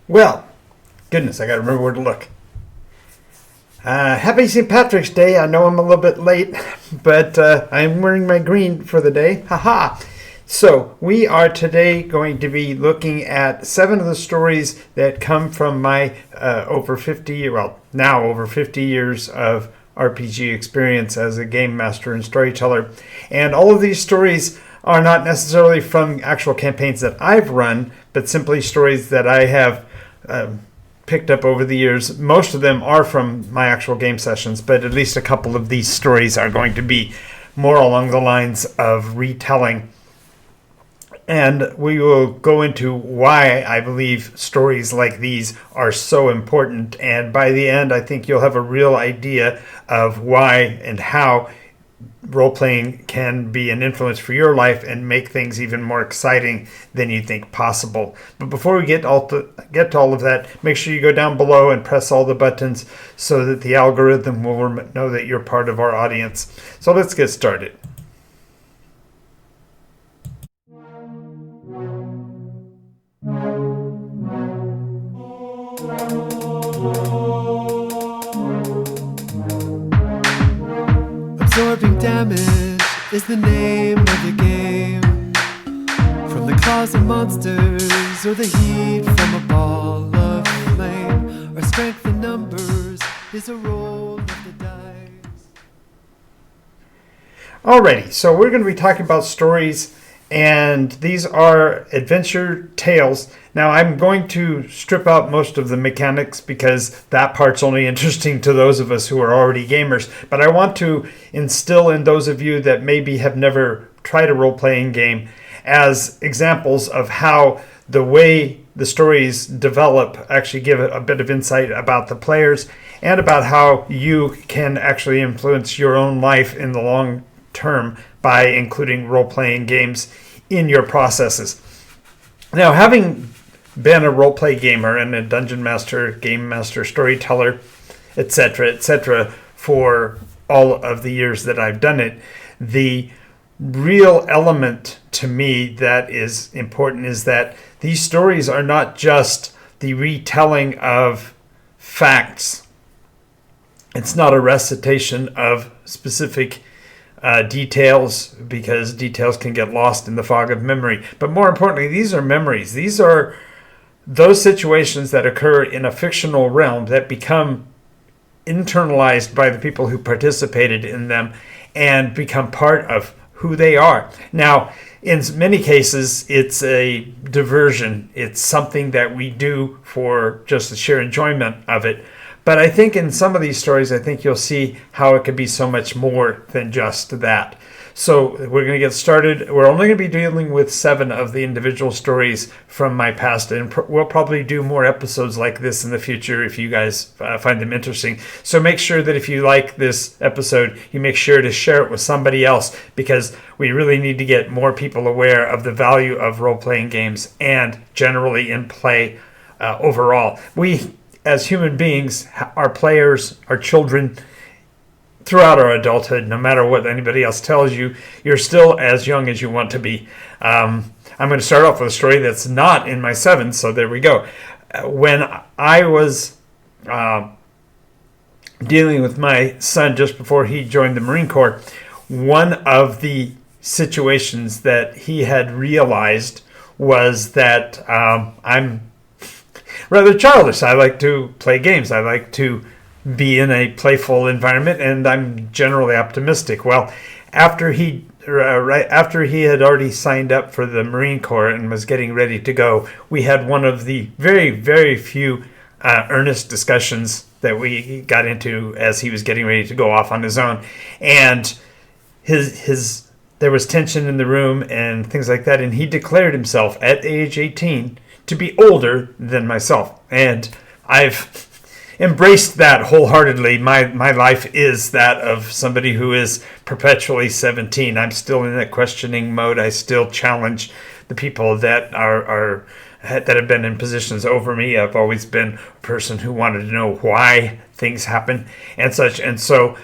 Well, goodness, I got to remember where to look. Happy St. Patrick's Day. I know I'm a little bit late, but I'm wearing my green for the day. Haha. So we are today going to be looking at 7 of the stories that come from my over 50 years of RPG experience as a game master and storyteller. And all of these stories are not necessarily from actual campaigns that I've run, but simply stories that I have picked up over the years. Most of them are from my actual game sessions, but at least a couple of these stories are going to be more along the lines of retelling. And we will go into why I believe stories like these are so important. And by the end, I think you'll have a real idea of why and how role-playing can be an influence for your life and make things even more exciting than you think possible. But before we get to all of that, make sure you go down below and press all the buttons so that the algorithm will know that you're part of our audience. So let's get started. Absorbing damage is the name of the game. From the claws of monsters or the heat from a ball of flame. Our strength in numbers is a roll of the dice. Alrighty, so we're going to be talking about stories, and these are adventure tales. Now, I'm going to strip out most of the mechanics because that part's only interesting to those of us who are already gamers. But I want to instill in those of you that maybe have never tried a role-playing game as examples of how the way the stories develop actually give a bit of insight about the players and about how you can actually influence your own life in the long term by including role-playing games in your processes. Now, having been a role-play gamer and a dungeon master, game master, storyteller, etc., for all of the years that I've done it, the real element to me that is important is that these stories are not just the retelling of facts. It's not a recitation of specific details, because details can get lost in the fog of memory. But more importantly, these are memories. These are those situations that occur in a fictional realm that become internalized by the people who participated in them and become part of who they are. Now, in many cases, it's a diversion. It's something that we do for just the sheer enjoyment of it. But I think in some of these stories, I think you'll see how it could be so much more than just that. So we're going to get started. We're only going to be dealing with 7 of the individual stories from my past, and we'll probably do more episodes like this in the future if you guys find them interesting. So make sure that if you like this episode, you make sure to share it with somebody else, because we really need to get more people aware of the value of role-playing games and generally in play overall. We, as human beings, our players, our children, throughout our adulthood, no matter what anybody else tells you, you're still as young as you want to be. I'm going to start off with a story that's not in my 7, so there we go. When I was dealing with my son just before he joined the Marine Corps, one of the situations that he had realized was that I'm rather childish. I like to play games. I like to be in a playful environment, and I'm generally optimistic. Well, after he had already signed up for the Marine Corps and was getting ready to go, we had one of the very, very few earnest discussions that we got into as he was getting ready to go off on his own. And there was tension in the room and things like that, and he declared himself at age 18 to be older than myself. And I've embraced that wholeheartedly. My life is that of somebody who is perpetually 17. I'm still in that questioning mode. I still challenge the people that that have been in positions over me. I've always been a person who wanted to know why things happen and such. And so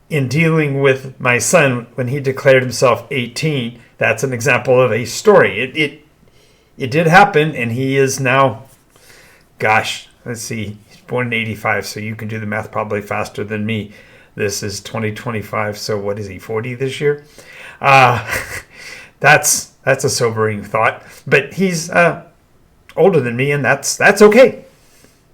in dealing with my son, when he declared himself 18, that's an example of a story. It did happen, and he is now gosh, let's see, he's born in 85, so you can do the math probably faster than me. This is 2025, so what is he, 40 this year? That's a sobering thought. But he's older than me, and that's okay.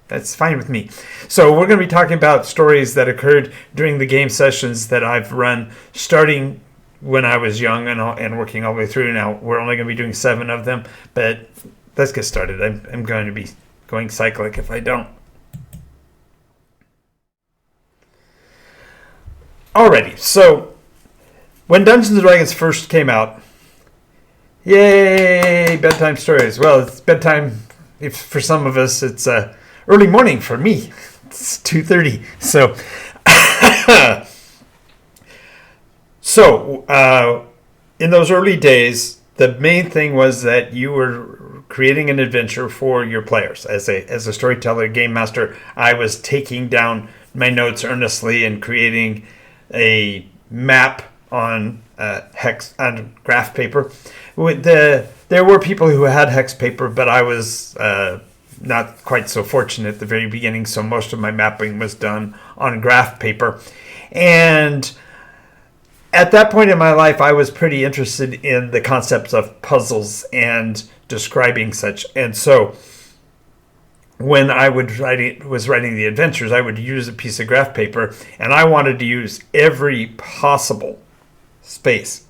That's fine with me. So we're going to be talking about stories that occurred during the game sessions that I've run, starting when I was young and working all the way through. Now, we're only going to be doing 7 of them, but let's get started. I'm going to be going cyclic if I don't. Alrighty, so when Dungeons & Dragons first came out, yay, bedtime stories. Well, it's bedtime. If for some of us, it's early morning. For me, it's 2:30. So, in those early days, the main thing was that you were creating an adventure for your players. As a storyteller, game master, I was taking down my notes earnestly and creating a map on hex on graph paper. There were people who had hex paper, but I was not quite so fortunate at the very beginning, so most of my mapping was done on graph paper. And at that point in my life, I was pretty interested in the concepts of puzzles and describing such. And so when I was writing the adventures, I would use a piece of graph paper, and I wanted to use every possible space.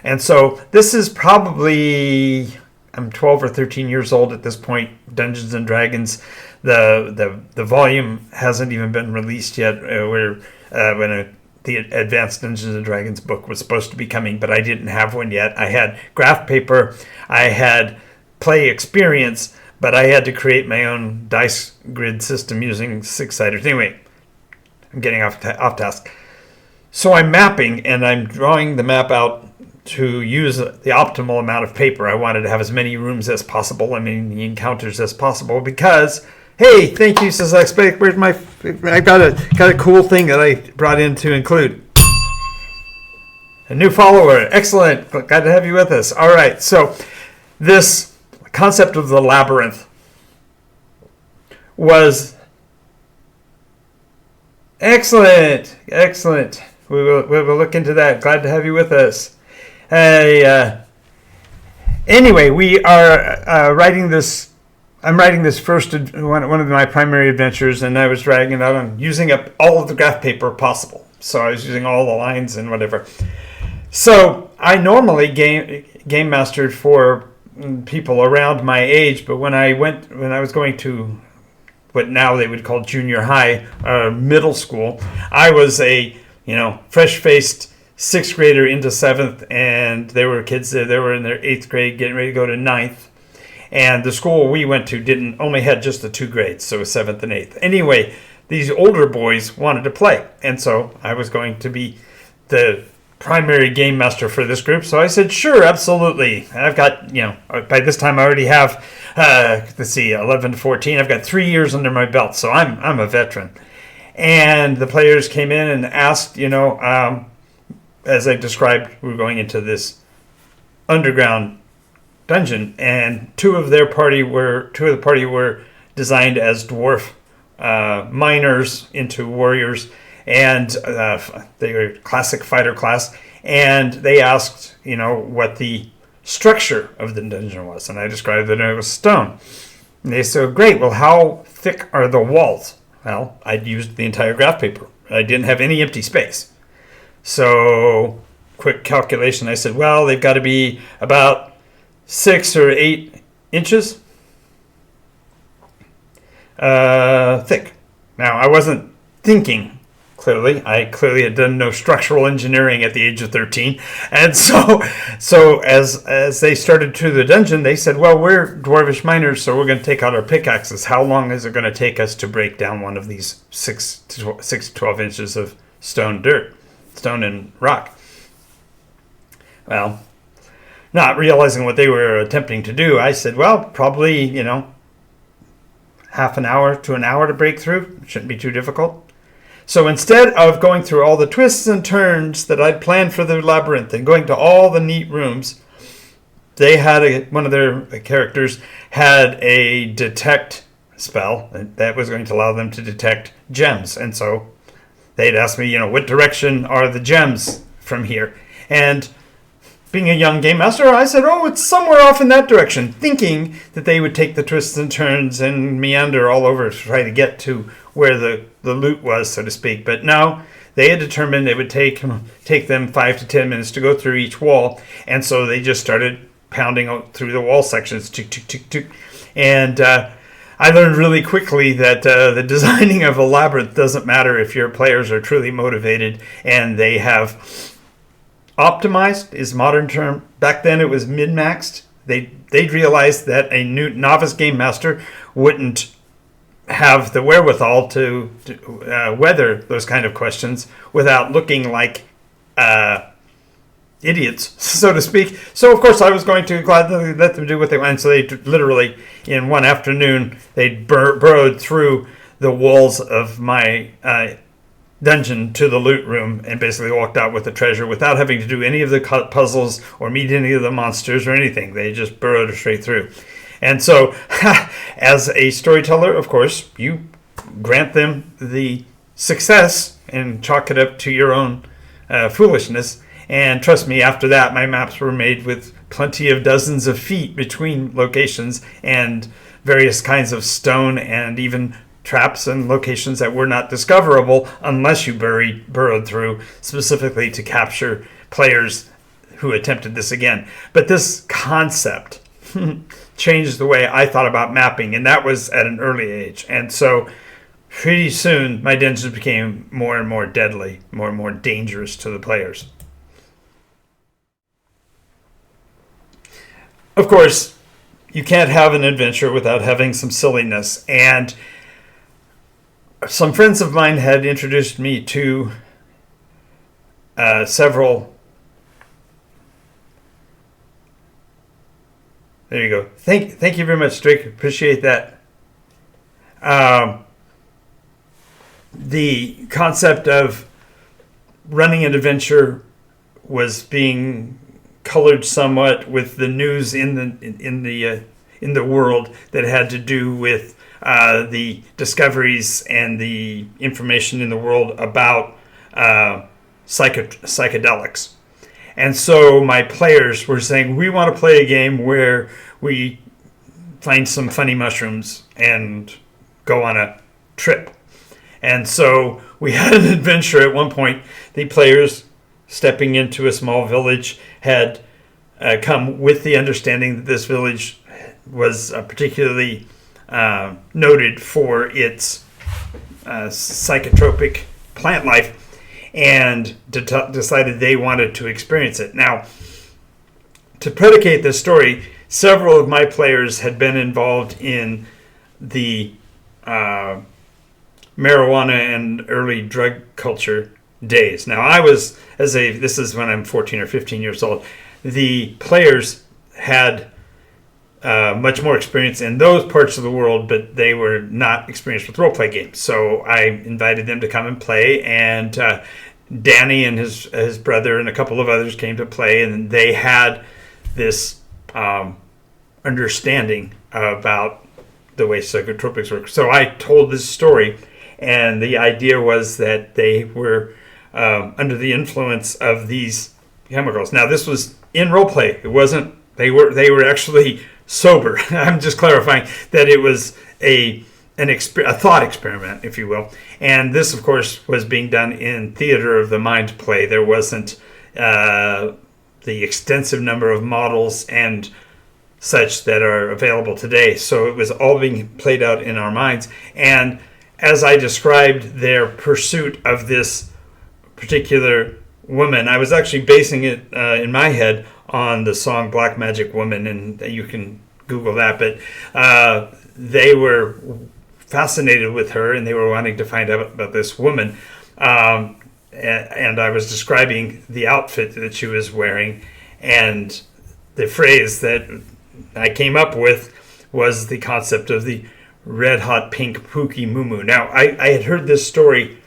And so this is probably, I'm 12 or 13 years old at this point. Dungeons and Dragons, the volume hasn't even been released yet. The Advanced Dungeons and Dragons book was supposed to be coming, but I didn't have one yet. I had graph paper, I had play experience, but I had to create my own dice grid system using 6-siders. Anyway, I'm getting off task. So I'm mapping, and I'm drawing the map out to use the optimal amount of paper. I wanted to have as many rooms as possible, the encounters as possible, because, hey, thank you, says Expect. Where's my? I got a cool thing that I brought in to include. A new follower, excellent. Glad to have you with us. All right, so this concept of the labyrinth was excellent. We will look into that. Glad to have you with us. Hey, anyway, we are writing this. I'm writing this first one of my primary adventures, and I was dragging it out on using up all of the graph paper possible. So I was using all the lines and whatever. So I normally game mastered for people around my age, but when I was going to what now they would call junior high, middle school, I was a fresh-faced 6th grader into 7th, and there were kids there. They were in their 8th grade, getting ready to go to 9th. And the school we went to only had just the 2 grades, so 7th and 8th. Anyway, these older boys wanted to play, and so I was going to be the primary game master for this group. So I said, sure, absolutely. I've got, by this time I already have, 11 to 14. I've got 3 years under my belt, so I'm a veteran. And the players came in and asked, as I described, we were going into this underground dungeon, and two of the party were designed as dwarf miners into warriors, and they were classic fighter class, and they asked what the structure of the dungeon was, and I described that it was stone. And they said, great, well, how thick are the walls? Well, I'd used the entire graph paper. I didn't have any empty space. So quick calculation, I said, well, they've got to be about 6 or 8 inches thick. Now, I wasn't thinking clearly. I clearly had done no structural engineering at the age of 13. And so as they started through the dungeon, they said, well, we're dwarvish miners, so we're going to take out our pickaxes. How long is it going to take us to break down one of these 6 to 12 inches of stone and rock? Well, not realizing what they were attempting to do, I said, well, probably, half an hour to an hour to break through. It shouldn't be too difficult. So instead of going through all the twists and turns that I'd planned for the labyrinth and going to all the neat rooms, they had one of their characters had a detect spell that was going to allow them to detect gems. And so they'd ask me, what direction are the gems from here? And being a young game master, I said, oh, it's somewhere off in that direction, thinking that they would take the twists and turns and meander all over to try to get to where the loot was, so to speak. But no, they had determined it would take them 5 to 10 minutes to go through each wall. And so they just started pounding through the wall sections, tick, tick, tick, tick. And I learned really quickly that the designing of a labyrinth doesn't matter if your players are truly motivated and they have optimized is modern term. Back then it was min-maxed. They'd realized that a new novice game master wouldn't have the wherewithal to weather those kind of questions without looking like idiots, so to speak. So of course I was going to gladly let them do what they wanted. So they literally, in one afternoon, they burrowed through the walls of my dungeon to the loot room and basically walked out with the treasure without having to do any of the puzzles or meet any of the monsters or anything. They just burrowed straight through. And so as a storyteller, of course, you grant them the success and chalk it up to your own foolishness. And trust me, after that, my maps were made with plenty of dozens of feet between locations and various kinds of stone and even traps and locations that were not discoverable unless you burrowed through specifically to capture players who attempted this again. But this concept changed the way I thought about mapping, and that was at an early age. And so pretty soon my dungeons became more and more deadly, more and more dangerous to the players. Of course, you can't have an adventure without having some silliness, and some friends of mine had introduced me to several. There you go. Thank you very much, Drake. Appreciate that. The concept of running an adventure was being colored somewhat with the news in the world that had to do with the discoveries and the information in the world about psychedelics. And so my players were saying, we want to play a game where we find some funny mushrooms and go on a trip. And so we had an adventure at one point. The players, stepping into a small village, had come with the understanding that this village was particularly noted for its psychotropic plant life, and decided they wanted to experience it. Now, to predicate this story, several of my players had been involved in the marijuana and early drug culture days. Now, I was, this is when I'm 14 or 15 years old, the players had much more experience in those parts of the world, but they were not experienced with role-play games. So I invited them to come and play, and Danny and his brother and a couple of others came to play, and they had this understanding about the way psychotropics work. So I told this story, and the idea was that they were under the influence of these chemicals. Now, this was in role-play. It wasn't. They were actually sober. I'm just clarifying that it was a thought experiment, if you will. And this, of course, was being done in theater of the mind play. There wasn't the extensive number of models and such that are available today. So it was all being played out in our minds. And as I described their pursuit of this particular woman, I was actually basing it in my head on the song Black Magic Woman, and you can Google that. But they were fascinated with her, and they were wanting to find out about this woman. And I was describing the outfit that she was wearing, and the phrase that I came up with was the concept of the red hot pink pookie moo. Now, I had heard this story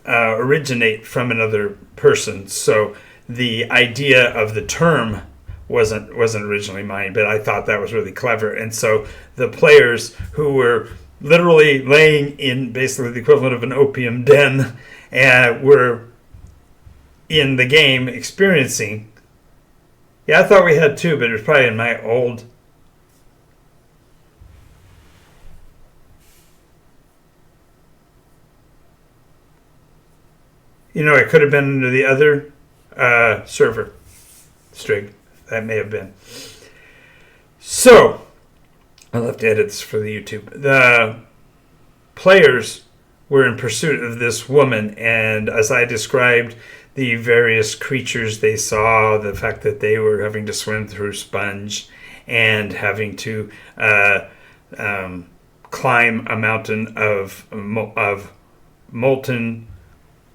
originate from another person, so the idea of the term wasn't originally mine, but I thought that was really clever. And so the players who were literally laying in basically the equivalent of an opium den, and were in the game experiencing. Yeah, I thought we had two, but it was probably in my old. It could have been under the other server. Strig. That may have been. So, I'll have to edit this for the YouTube. The players were in pursuit of this woman, and as I described, the various creatures they saw, the fact that they were having to swim through sponge and having to climb a mountain of molten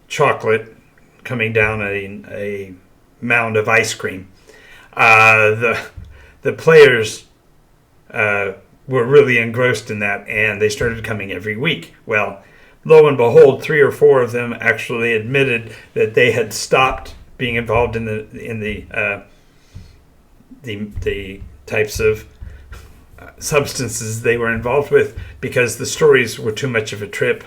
chocolate coming down a mound of ice cream. The players were really engrossed in that, and they started coming every week. Well, lo and behold, 3 or 4 of them actually admitted that they had stopped being involved in the types of substances they were involved with, because the stories were too much of a trip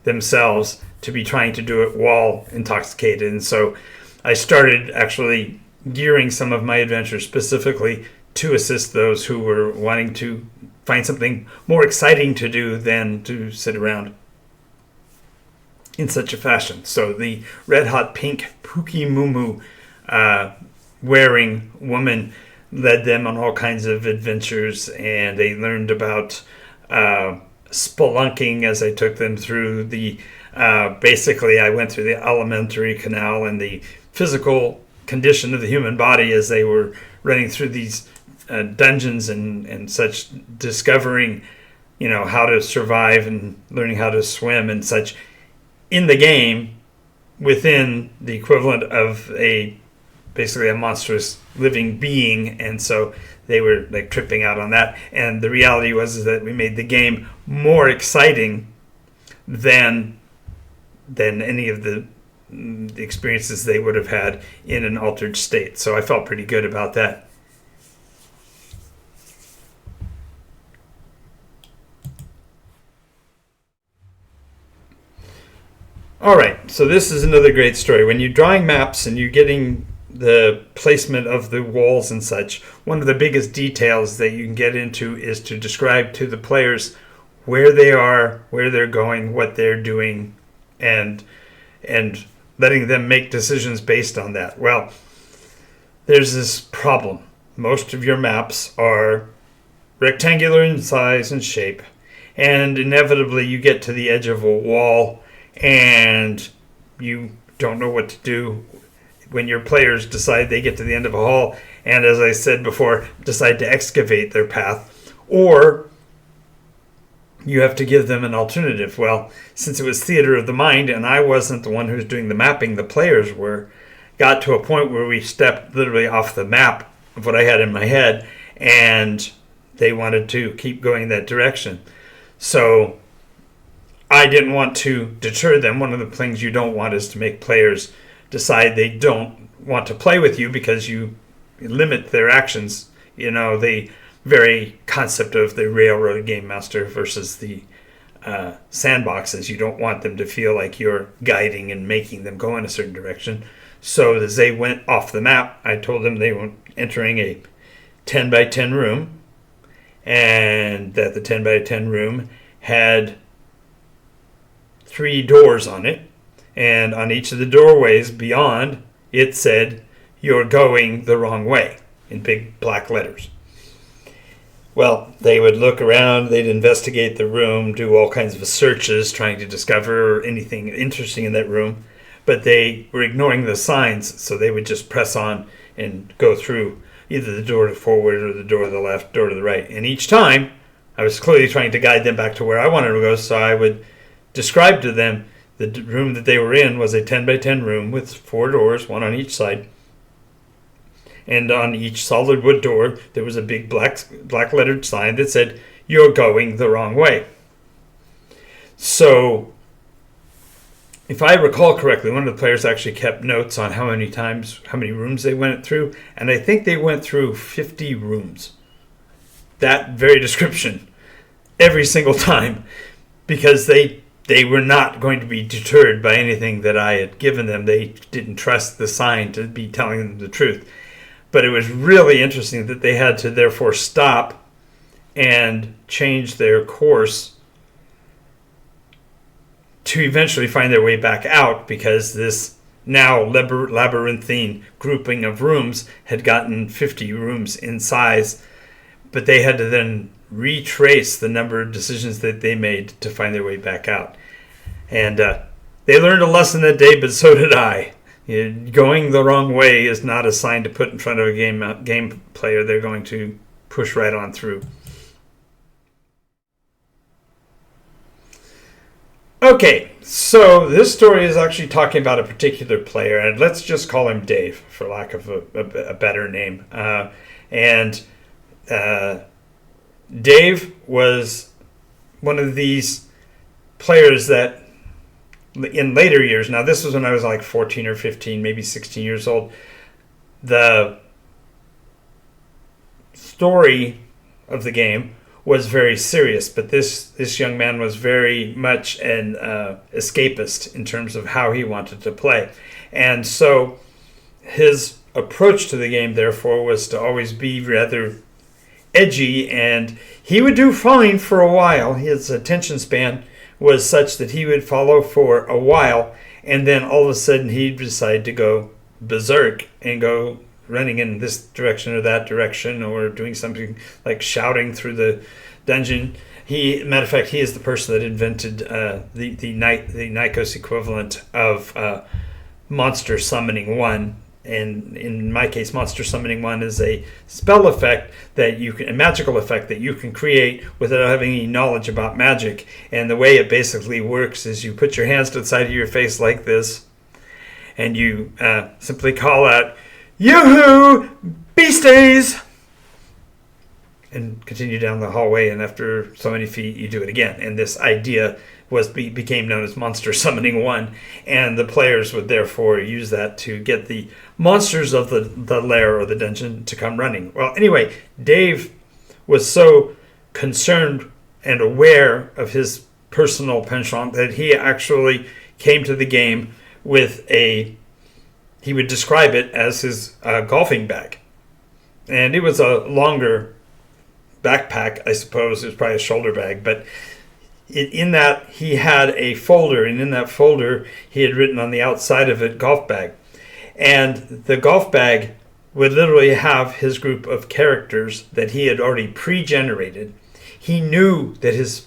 themselves to be trying to do it while intoxicated. And so I started actually gearing some of my adventures specifically to assist those who were wanting to find something more exciting to do than to sit around in such a fashion. So the red hot pink Pookie Moo wearing woman led them on all kinds of adventures, and they learned about spelunking as I took them through the basically I went through the alimentary canal and the physical condition of the human body as they were running through these dungeons and such, discovering how to survive and learning how to swim and such in the game within the equivalent of basically a monstrous living being. And so they were like tripping out on that, and the reality was that we made the game more exciting than any of the experiences they would have had in an altered state. So I felt pretty good about that. All right, so this is another great story. When you're drawing maps and you're getting the placement of the walls and such, one of the biggest details that you can get into is to describe to the players where they are, where they're going, what they're doing, and letting them make decisions based on that. Well, there's this problem. Most of your maps are rectangular in size and shape, and inevitably you get to the edge of a wall and you don't know what to do when your players decide they get to the end of a hall and, as I said before, decide to excavate their path, or you have to give them an alternative. Well, since it was theater of the mind and I wasn't the one who was doing the mapping, the players were, got to a point where we stepped literally off the map of what I had in my head, and they wanted to keep going that direction. So I didn't want to deter them. One of the things you don't want is to make players decide they don't want to play with you because you limit their actions. The very concept of the railroad game master versus the sandboxes. You don't want them to feel like you're guiding and making them go in a certain direction. So as they went off the map, I told them they were entering a 10 by 10 room, and that the 10 by 10 room had 3 doors on it, and on each of the doorways beyond it said, "You're going the wrong way," in big black letters. Well, they would look around, they'd investigate the room, do all kinds of searches trying to discover anything interesting in that room, but they were ignoring the signs, so they would just press on and go through either the door to forward or the door to the left, door to the right. And each time I was clearly trying to guide them back to where I wanted to go, so I would describe to them the room that they were in was a 10 by 10 room with 4 doors, one on each side. And on each solid wood door, there was a big black lettered sign that said, "You're going the wrong way." So, if I recall correctly, one of the players actually kept notes on how many rooms they went through, and I think they went through 50 rooms. That very description. every single time, because they were not going to be deterred by anything that I had given them. They didn't trust the sign to be telling them the truth. But it was really interesting that they had to therefore stop and change their course to eventually find their way back out, because this now labyrinthine grouping of rooms had gotten 50 rooms in size, but they had to then retrace the number of decisions that they made to find their way back out. And they learned a lesson that day, but so did I. Going the wrong way is not a sign to put in front of a game player. They're going to push right on through. Okay, so this story is actually talking about a particular player, and let's just call him Dave, for lack of a better name. Dave was one of these players that in later years, now this was when I was like 14 or 15, maybe 16 years old, the story of the game was very serious, but this young man was very much an escapist in terms of how he wanted to play. And so his approach to the game, therefore, was to always be rather edgy, and he would do fine for a while. His attention span was such that he would follow for a while, and then all of a sudden he'd decide to go berserk and go running in this direction or that direction, or doing something like shouting through the dungeon. Matter of fact, he is the person that invented the Nikos equivalent of Monster Summoning 1. And in my case, Monster Summoning 1 is a spell effect a magical effect that you can create without having any knowledge about magic. And the way it basically works is you put your hands to the side of your face like this, and you simply call out, "Yoo-hoo! Beasties!" and continue down the hallway, and after so many feet, you do it again. And this idea became known as Monster Summoning 1, and the players would therefore use that to get the monsters of the lair or the dungeon to come running. Well, anyway, Dave was so concerned and aware of his personal penchant that he actually came to the game with he would describe it as his golfing bag. And it was a longer backpack, I suppose. It was probably a shoulder bag, but in that he had a folder, and in that folder he had written on the outside of it, golf bag. And the golf bag would literally have his group of characters that he had already pre-generated. He knew that his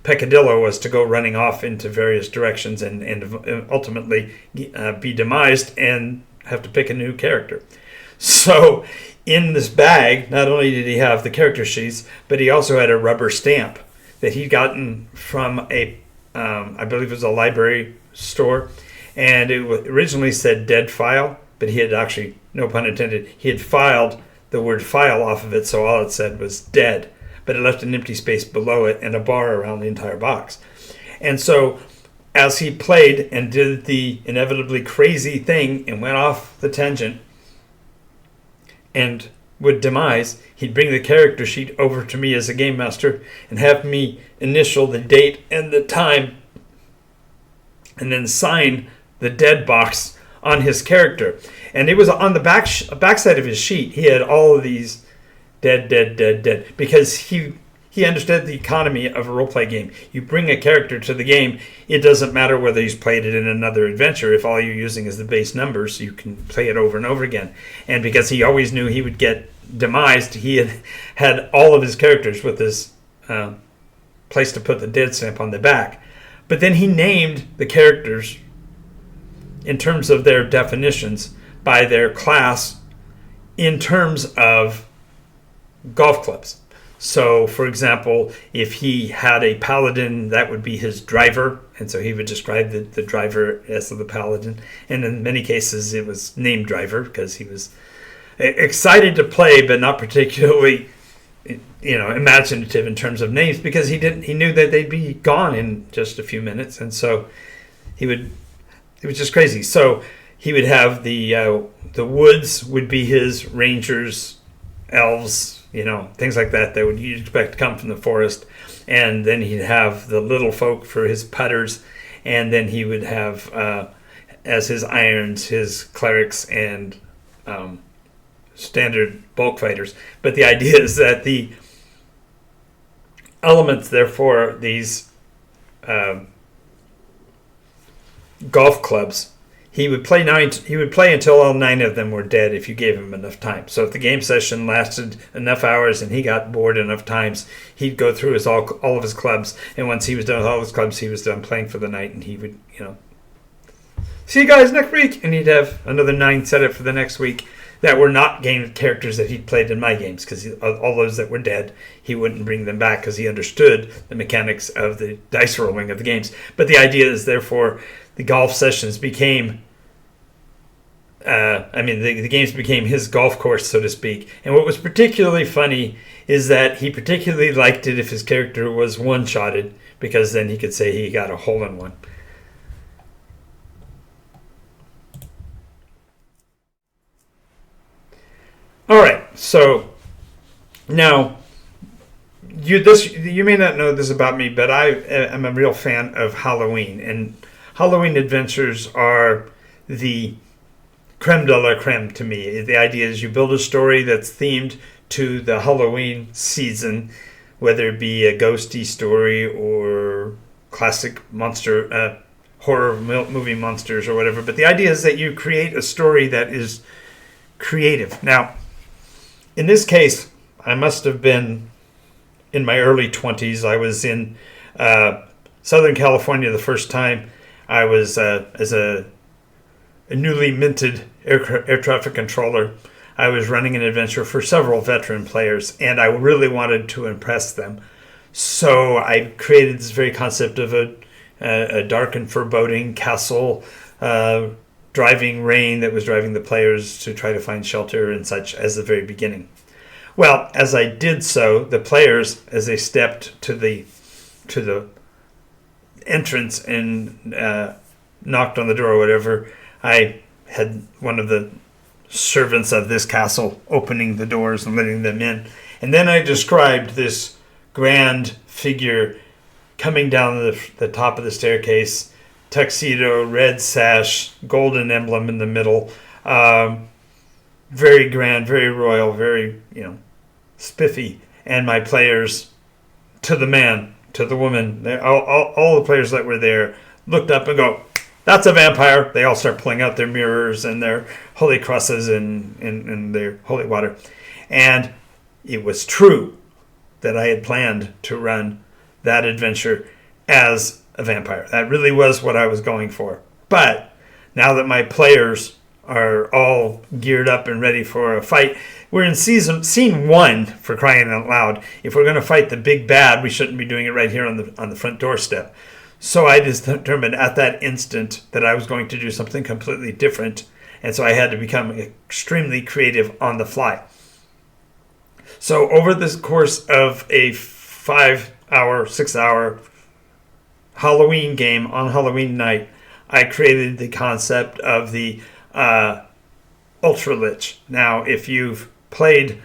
peccadillo was to go running off into various directions and ultimately be demised and have to pick a new character. So in this bag, not only did he have the character sheets, but he also had a rubber stamp that he'd gotten from I believe it was a library store, and it originally said dead file, but he had actually, no pun intended, he had filed the word file off of it, so all it said was dead, but it left an empty space below it and a bar around the entire box. And so as he played and did the inevitably crazy thing and went off the tangent and would demise, he'd bring the character sheet over to me as a game master and have me initial the date and the time and then sign the dead box on his character. And it was on the backside of his sheet. He had all of these dead, because he understood the economy of a role-play game. You bring a character to the game, it doesn't matter whether he's played it in another adventure. If all you're using is the base numbers, you can play it over and over again. And because he always knew he would get demised, he had all of his characters with this place to put the dead stamp on the back. But then he named the characters in terms of their definitions by their class in terms of golf clubs. So, for example, if he had a paladin, that would be his driver, and so he would describe the driver as the paladin. And in many cases, it was named driver because he was excited to play, but not particularly, imaginative in terms of names, because he knew that they'd be gone in just a few minutes, and so it was just crazy. So he would have the woods would be his rangers, elves, things like that you'd expect to come from the forest. And then he'd have the little folk for his putters, and then he would have as his irons his clerics and standard bulk fighters. But the idea is that the elements, therefore, these golf clubs, he would play until all 9 of them were dead if you gave him enough time. So if the game session lasted enough hours and he got bored enough times, he'd go through all of his clubs, and once he was done with all his clubs, he was done playing for the night, and he would, see you guys next week, and he'd have another 9 set up for the next week that were not game characters that he'd played in my games, because all those that were dead, he wouldn't bring them back because he understood the mechanics of the dice rolling of the games. But the idea is, therefore, the golf sessions became, the games became his golf course, so to speak. And what was particularly funny is that he particularly liked it if his character was one-shotted, because then he could say he got a hole-in-one. All right, so now you may not know this about me, but I am a real fan of Halloween, and Halloween adventures are the creme de la creme to me. The idea is you build a story that's themed to the Halloween season, whether it be a ghosty story or classic monster horror movie monsters or whatever. But the idea is that you create a story that is creative. Now, in this case, I must have been in my early 20s. I was in Southern California the first time. I was, as a newly minted air traffic controller, I was running an adventure for several veteran players, and I really wanted to impress them. So I created this very concept of a dark and foreboding castle, driving rain that was driving the players to try to find shelter and such as the very beginning. Well, as I did so, the players, as they stepped to the entrance and knocked on the door or whatever, I had one of the servants of this castle opening the doors and letting them in. And then I described this grand figure coming down the top of the staircase, tuxedo, red sash, golden emblem in the middle, very grand, very royal, very, spiffy. And my players, to the man, to the woman, all the players that were there looked up and go, "That's a vampire." They all start pulling out their mirrors and their holy crosses and their holy water. And it was true that I had planned to run that adventure as a vampire. That really was what I was going for. But now that my players are all geared up and ready for a fight, we're in scene 1, for crying out loud. If we're going to fight the big bad, we shouldn't be doing it right here on the front doorstep. So I just determined at that instant that I was going to do something completely different, and so I had to become extremely creative on the fly. So over the course of a 5-hour, 6-hour Halloween game on Halloween night, I created the concept of the Ultra Lich. Now, if you've played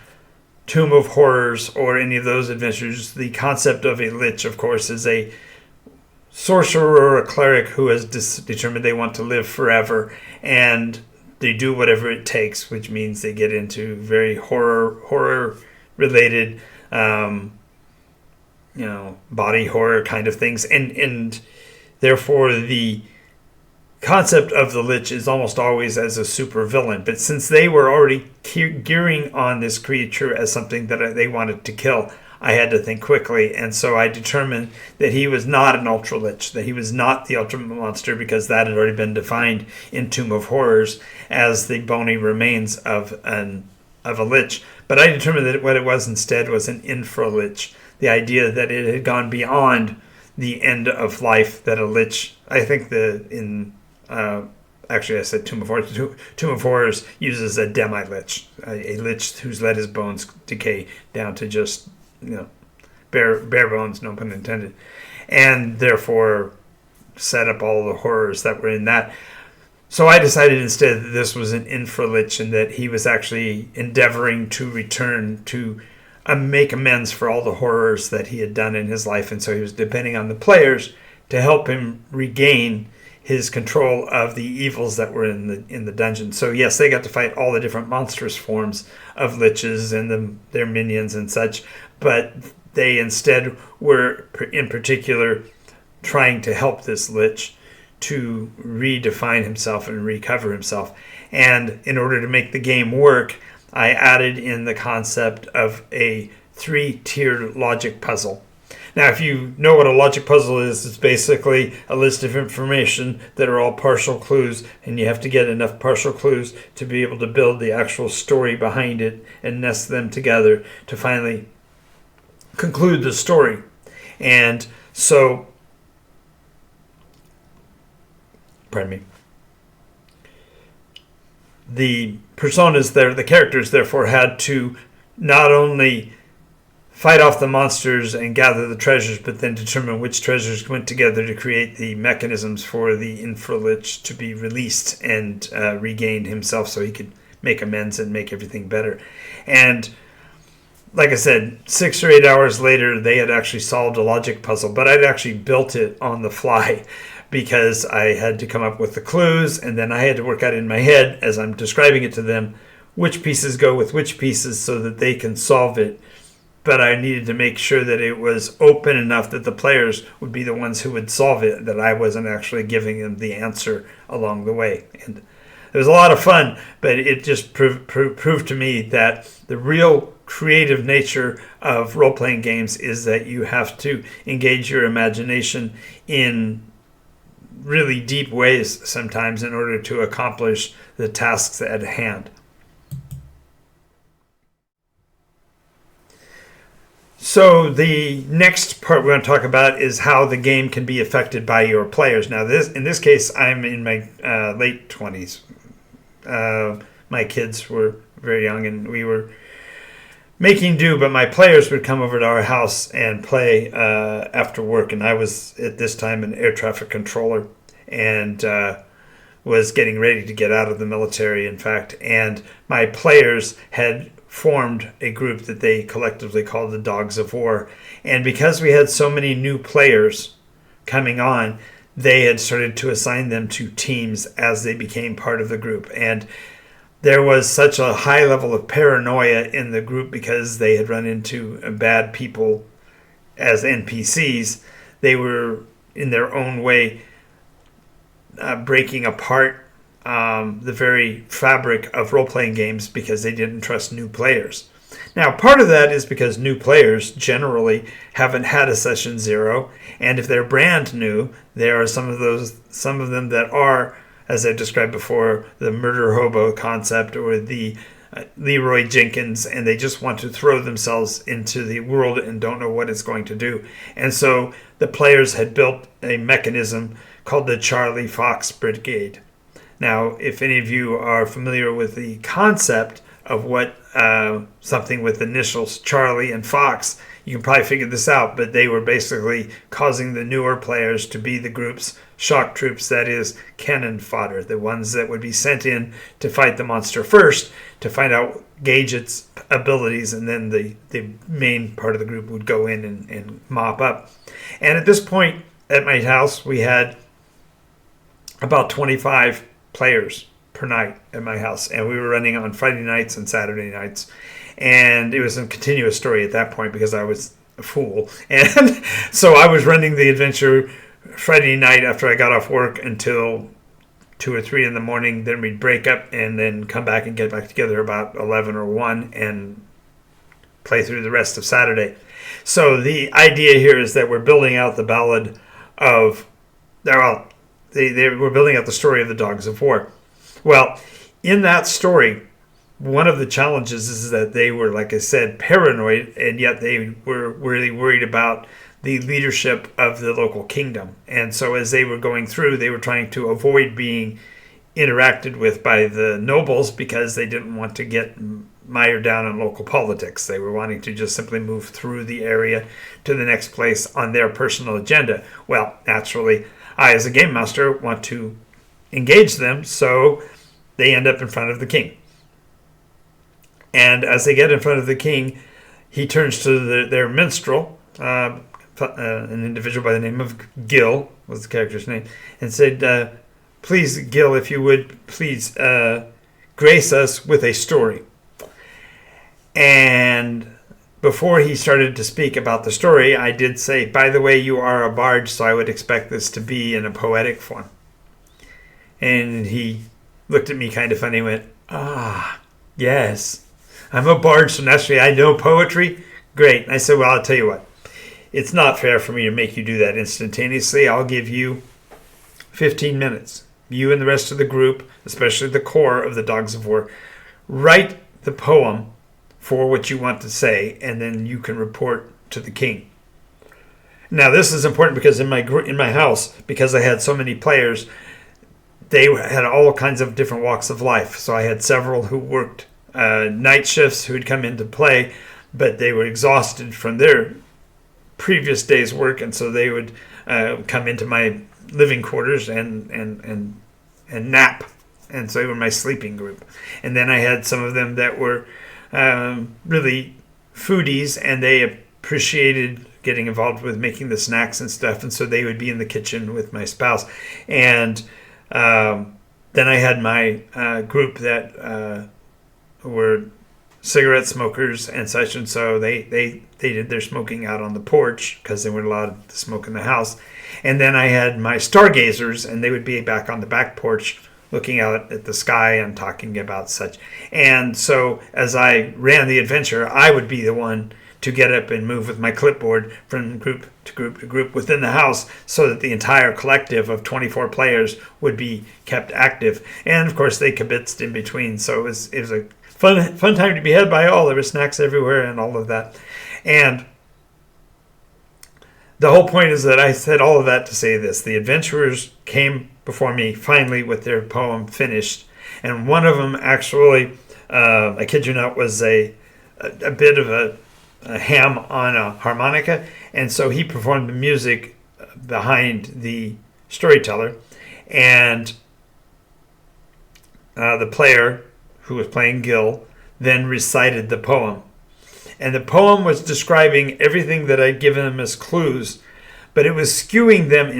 Tomb of Horrors or any of those adventures, the concept of a Lich, of course, is a sorcerer or a cleric who has determined they want to live forever, and they do whatever it takes, which means they get into very horror related body horror kind of things, and therefore the concept of the Lich is almost always as a super villain. But since they were already gearing on this creature as something that they wanted to kill, I had to think quickly, and so I determined that he was not an Ultra Lich, that he was not the Ultimate Monster, because that had already been defined in Tomb of Horrors as the bony remains of a Lich. But I determined that what it was instead was an Infra Lich, the idea that it had gone beyond the end of life that a Lich, I think actually I said Tomb of Horrors. Tomb of Horrors uses a demi-Lich, a Lich who's let his bones decay down to just bare bones, no pun intended, and therefore set up all the horrors that were in that. So I decided instead that this was an Infra Lich and that he was actually endeavoring to return to make amends for all the horrors that he had done in his life. And so he was depending on the players to help him regain his control of the evils that were in the dungeon. So yes, they got to fight all the different monstrous forms of liches and their minions and such, but they instead were in particular trying to help this lich to redefine himself and recover himself. And in order to make the game work, I added in the concept of a 3-tiered logic puzzle. Now, if you know what a logic puzzle is, it's basically a list of information that are all partial clues, and you have to get enough partial clues to be able to build the actual story behind it and nest them together to finally conclude the story. And so, pardon me, the personas there, the characters therefore had to not only fight off the monsters and gather the treasures, but then determine which treasures went together to create the mechanisms for the Infralich to be released and regained himself so he could make amends and make everything better. And like I said, 6 or 8 hours later, they had actually solved a logic puzzle, but I'd actually built it on the fly because I had to come up with the clues, and then I had to work out in my head as I'm describing it to them which pieces go with which pieces so that they can solve it. But I needed to make sure that it was open enough that the players would be the ones who would solve it, that I wasn't actually giving them the answer along the way. And it was a lot of fun, but it just proved to me that the real creative nature of role-playing games is that you have to engage your imagination in really deep ways sometimes in order to accomplish the tasks at hand. So the next part we're going to talk about is how the game can be affected by your players. Now, in this case, I'm in my late 20s. My kids were very young, and we were making do, but my players would come over to our house and play after work, and I was at this time an air traffic controller and was getting ready to get out of the military, in fact, and my players had formed a group that they collectively called the Dogs of War. And because we had so many new players coming on, they had started to assign them to teams as they became part of the group. And there was such a high level of paranoia in the group because they had run into bad people as NPCs. They were, in their own way, breaking apart the very fabric of role-playing games because they didn't trust new players. Now, part of that is because new players generally haven't had a session zero, and if they're brand new, there are some of them that are, as I described before, the murder hobo concept or the Leroy Jenkins, and they just want to throw themselves into the world and don't know what it's going to do. And so the players had built a mechanism called the Charlie Fox Brigade. Now, if any of you are familiar with the concept of what something with initials Charlie and Fox, you can probably figure this out, but they were basically causing the newer players to be the group's shock troops, that is, cannon fodder, the ones that would be sent in to fight the monster first, to find out, gauge its abilities, and then the main part of the group would go in and mop up. And at this point at my house, we had about 25 players per night at my house, and we were running on Friday nights and Saturday nights, and it was a continuous story at that point because I was a fool, and so I was running the adventure Friday night after I got off work until 2 or 3 in the morning. Then we'd break up and then come back and get back together about 11 or 1 and play through the rest of Saturday. So the idea here is that we're building out the ballad of they were building out the story of the Dogs of War. Well, in that story, one of the challenges is that they were, like I said, paranoid, and yet they were really worried about the leadership of the local kingdom. And so as they were going through, they were trying to avoid being interacted with by the nobles because they didn't want to get mired down in local politics. They were wanting to just simply move through the area to the next place on their personal agenda. Well, naturally, I, as a game master, want to engage them, so they end up in front of the king. And as they get in front of the king, he turns to their minstrel, an individual by the name of Gil, was the character's name, and said, please, Gil, if you would, please grace us with a story. And before he started to speak about the story, I did say, by the way, you are a bard, so I would expect this to be in a poetic form. And he looked at me kind of funny and went, yes, I'm a bard, so naturally I know poetry. Great. And I said, well, I'll tell you what. It's not fair for me to make you do that instantaneously. I'll give you 15 minutes. You and the rest of the group, especially the core of the Dogs of War, write the poem for what you want to say, and then you can report to the king. Now, this is important because in my house, because I had so many players, they had all kinds of different walks of life. So I had several who worked night shifts who would come into play, but they were exhausted from their previous day's work, and so they would come into my living quarters and nap, and so they were my sleeping group. And then I had some of them that were really foodies, and they appreciated getting involved with making the snacks and stuff, and so they would be in the kitchen with my spouse. And then I had my group that were cigarette smokers and such, and so they did their smoking out on the porch because they weren't allowed to smoke in the house. And then I had my stargazers, and they would be back on the back porch looking out at the sky and talking about such. And so as I ran the adventure, I would be the one to get up and move with my clipboard from group to group to group within the house so that the entire collective of 24 players would be kept active. And of course they kibitzed in between, so it was a fun time to be had by all. There were snacks everywhere and all of that. And the whole point is that I said all of that to say this. The adventurers came before me finally with their poem finished, and one of them actually, I kid you not, was a bit of a ham on a harmonica, and so he performed the music behind the storyteller, and the player who was playing Gil then recited the poem. And the poem was describing everything that I'd given him as clues, but it was skewing them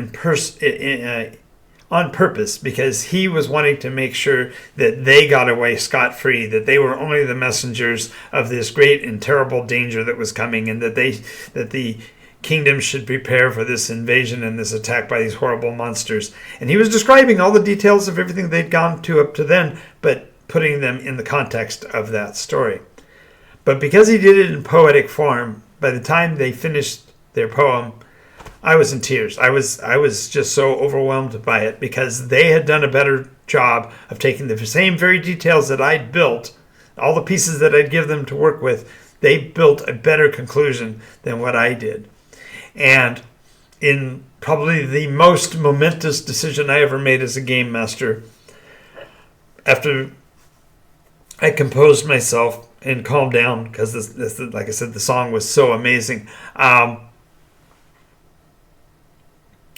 on purpose because he was wanting to make sure that they got away scot-free, that they were only the messengers of this great and terrible danger that was coming, and that the kingdom should prepare for this invasion and this attack by these horrible monsters. And he was describing all the details of everything they'd gone to up to then, but putting them in the context of that story. But because he did it in poetic form, by the time they finished their poem, I was in tears. I was just so overwhelmed by it because they had done a better job of taking the same very details that I'd built, all the pieces that I'd give them to work with. They built a better conclusion than what I did. And in probably the most momentous decision I ever made as a game master, after I composed myself and calmed down because this, like I said, the song was so amazing.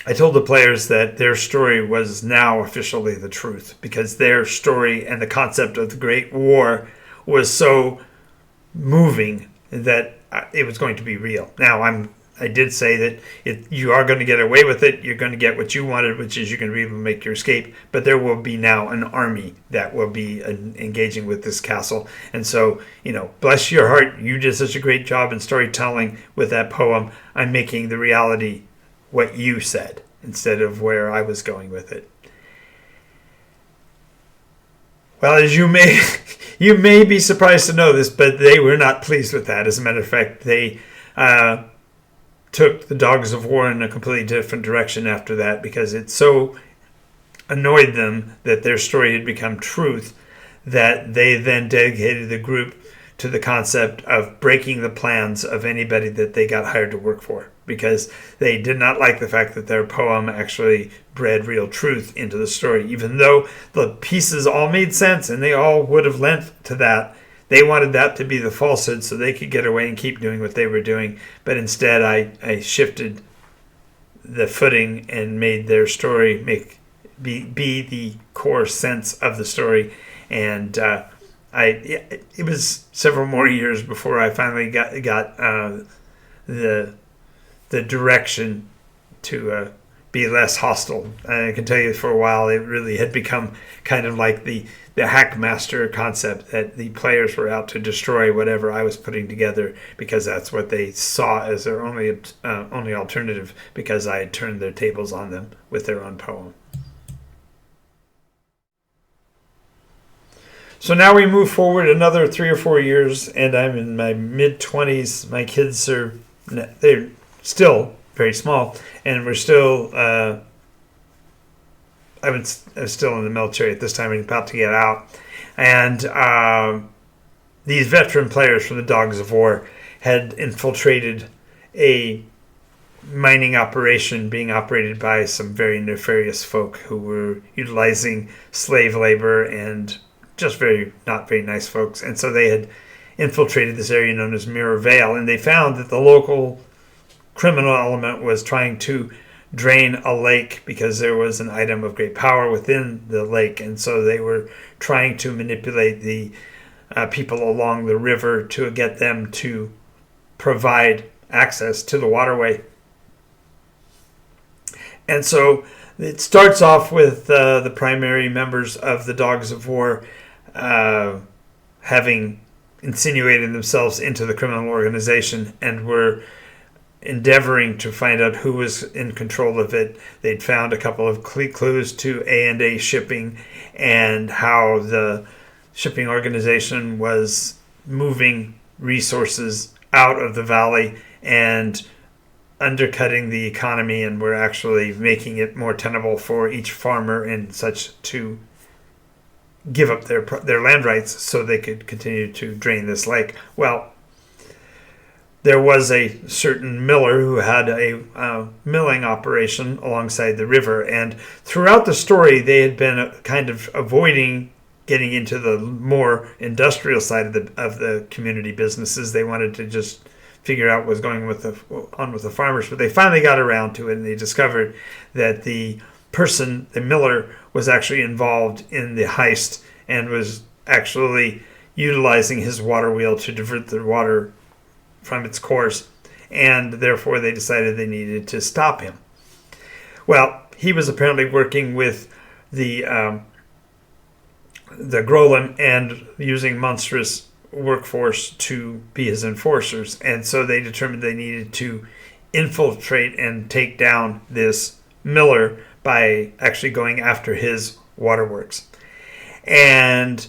I told the players that their story was now officially the truth because their story and the concept of the Great War was so moving that it was going to be real. Now, I did say that you are going to get away with it. You're going to get what you wanted, which is you're going to be able to make your escape. But there will be now an army that will be engaging with this castle. And so, bless your heart. You did such a great job in storytelling with that poem. I'm making the reality what you said instead of where I was going with it. Well, as you may be surprised to know this, but they were not pleased with that. As a matter of fact, they took the Dogs of War in a completely different direction after that because it so annoyed them that their story had become truth that they then dedicated the group to the concept of breaking the plans of anybody that they got hired to work for because they did not like the fact that their poem actually bred real truth into the story. Even though the pieces all made sense and they all would have lent to that, they wanted that to be the falsehood so they could get away and keep doing what they were doing. But instead, I shifted the footing and made their story be the core sense of the story. And it was several more years before I finally got the direction to be less hostile. I can tell you for a while it really had become kind of like the hackmaster concept, that the players were out to destroy whatever I was putting together because that's what they saw as their only alternative, because I had turned their tables on them with their own poem. So now we move forward another 3 or 4 years, and I'm in my mid-20s. My kids they're still very small, and we're still I was still in the military at this time and about to get out. And these veteran players from the Dogs of War had infiltrated a mining operation being operated by some very nefarious folk who were utilizing slave labor and just not very nice folks. And so they had infiltrated this area known as Mirror Vale, and they found that the local criminal element was trying to drain a lake because there was an item of great power within the lake, and so they were trying to manipulate the people along the river to get them to provide access to the waterway. And so it starts off with the primary members of the Dogs of War having insinuated themselves into the criminal organization and were endeavoring to find out who was in control of it. They'd found a couple of clues to A&A shipping and how the shipping organization was moving resources out of the valley and undercutting the economy, and were actually making it more tenable for each farmer and such to give up their land rights so they could continue to drain this lake. Well, there was a certain miller who had a milling operation alongside the river, and throughout the story they had been kind of avoiding getting into the more industrial side of the community businesses. They wanted to just figure out what was going on with the farmers, but they finally got around to it, and they discovered that the miller, was actually involved in the heist and was actually utilizing his water wheel to divert the water from its course, and therefore they decided they needed to stop him. Well, he was apparently working with the Grolim and using monstrous workforce to be his enforcers, and so they determined they needed to infiltrate and take down this miller by actually going after his waterworks. And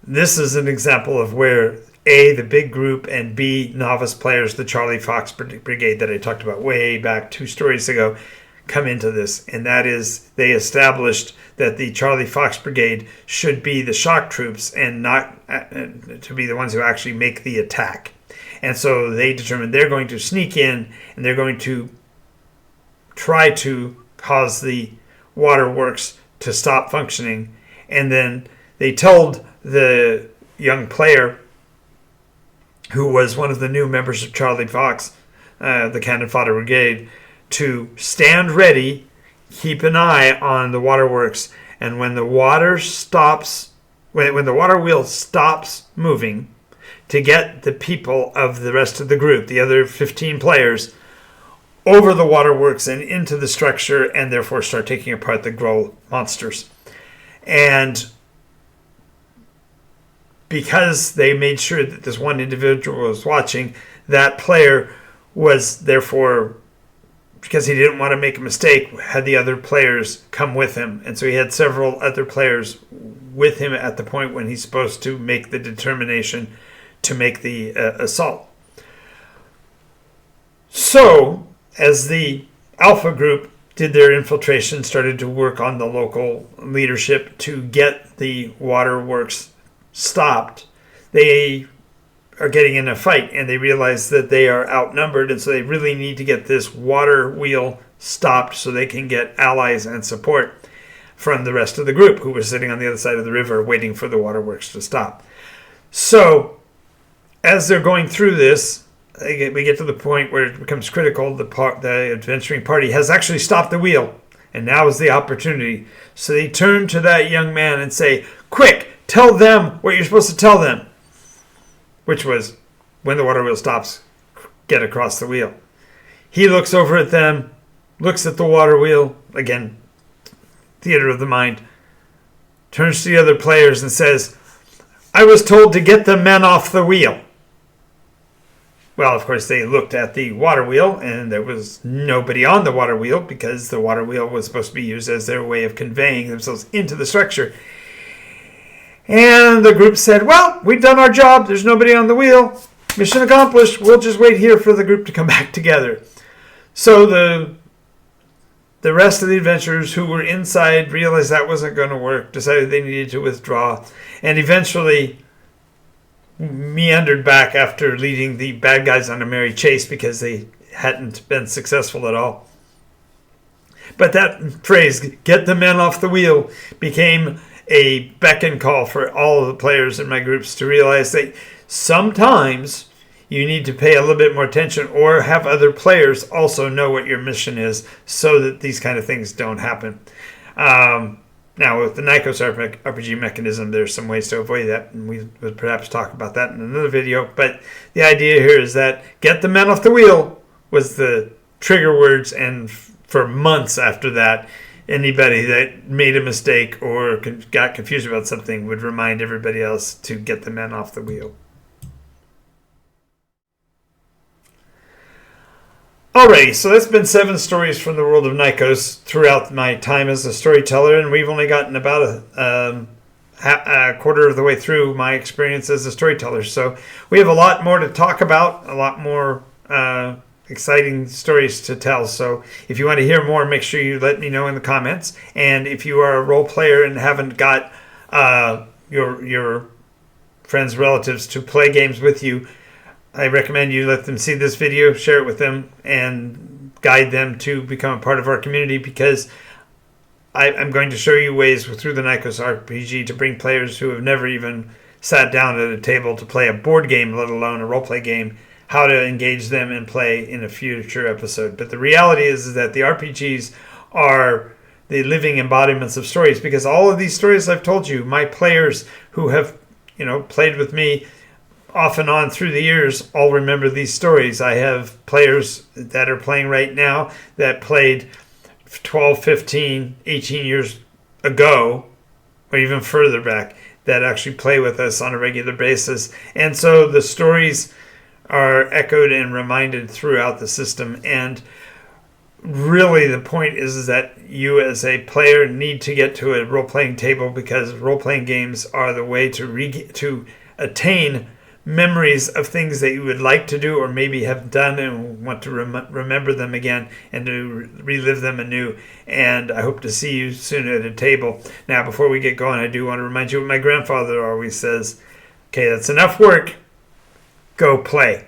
this is an example of where A, the big group, and B, novice players, the Charlie Fox Brigade that I talked about way back 2 stories ago, come into this. And that is, they established that the Charlie Fox Brigade should be the shock troops and not to be the ones who actually make the attack. And so they determined they're going to sneak in and they're going to try to cause the waterworks to stop functioning. And then they told the young player, who was one of the new members of Charlie Fox, the Cannon Fodder Brigade, to stand ready, keep an eye on the waterworks, and when the water stops, when the water wheel stops moving, to get the people of the rest of the group, the other 15 players, over the waterworks and into the structure, and therefore start taking apart the Groll monsters. And because they made sure that this one individual was watching, that player was therefore, because he didn't want to make a mistake, had the other players come with him. And so he had several other players with him at the point when he's supposed to make the determination to make the assault. So, as the Alpha group did their infiltration, started to work on the local leadership to get the waterworks stopped, they are getting in a fight, and they realize that they are outnumbered, and so they really need to get this water wheel stopped so they can get allies and support from the rest of the group who were sitting on the other side of the river waiting for the waterworks to stop. So as they're going through this, we get to the point where it becomes critical. The adventuring party has actually stopped the wheel, and now is the opportunity. So they turn to that young man and say, "Quick, tell them what you're supposed to tell them, which was, when the water wheel stops, get across the wheel. He looks over at them, looks at the water wheel, again, theater of the mind, turns to the other players and says, I was told to get the men off the wheel. Well, of course, they looked at the water wheel, and there was nobody on the water wheel because the water wheel was supposed to be used as their way of conveying themselves into the structure. And the group said, well, we've done our job. There's nobody on the wheel. Mission accomplished. We'll just wait here for the group to come back together. So the rest of the adventurers who were inside realized that wasn't going to work, decided they needed to withdraw, and eventually meandered back after leading the bad guys on a merry chase because they hadn't been successful at all. But that phrase, get the men off the wheel, became a beckon call for all of the players in my groups to realize that sometimes you need to pay a little bit more attention or have other players also know what your mission is so that these kind of things don't happen. Now, with the Nikos RPG mechanism, there's some ways to avoid that, and we would perhaps talk about that in another video. But the idea here is that get the men off the wheel was the trigger words, and for months after that, anybody that made a mistake or got confused about something would remind everybody else to get the men off the wheel. Alrighty, so that's been 7 stories from the world of Nikos throughout my time as a storyteller, and we've only gotten about a quarter of the way through my experience as a storyteller. So we have a lot more to talk about, a lot more exciting stories to tell. So if you want to hear more, make sure you let me know in the comments. And if you are a role player and haven't got your friends, relatives to play games with you, I recommend you let them see this video, share it with them, and guide them to become a part of our community, because I'm going to show you ways through the Nikos RPG to bring players who have never even sat down at a table to play a board game, let alone a role-play game, how to engage them and play in a future episode. But the reality is that the RPGs are the living embodiments of stories, because all of these stories I've told you, my players who have played with me off and on through the years all remember these stories. I have players that are playing right now that played 12, 15, 18 years ago, or even further back, that actually play with us on a regular basis. And so the stories are echoed and reminded throughout the system. And really the point is that you as a player need to get to a role-playing table, because role-playing games are the way to attain memories of things that you would like to do or maybe have done and want to remember them again and to relive them anew. And I hope to see you soon at a table. Now, before we get going, I do want to remind you what my grandfather always says. Okay, that's enough work. Go play.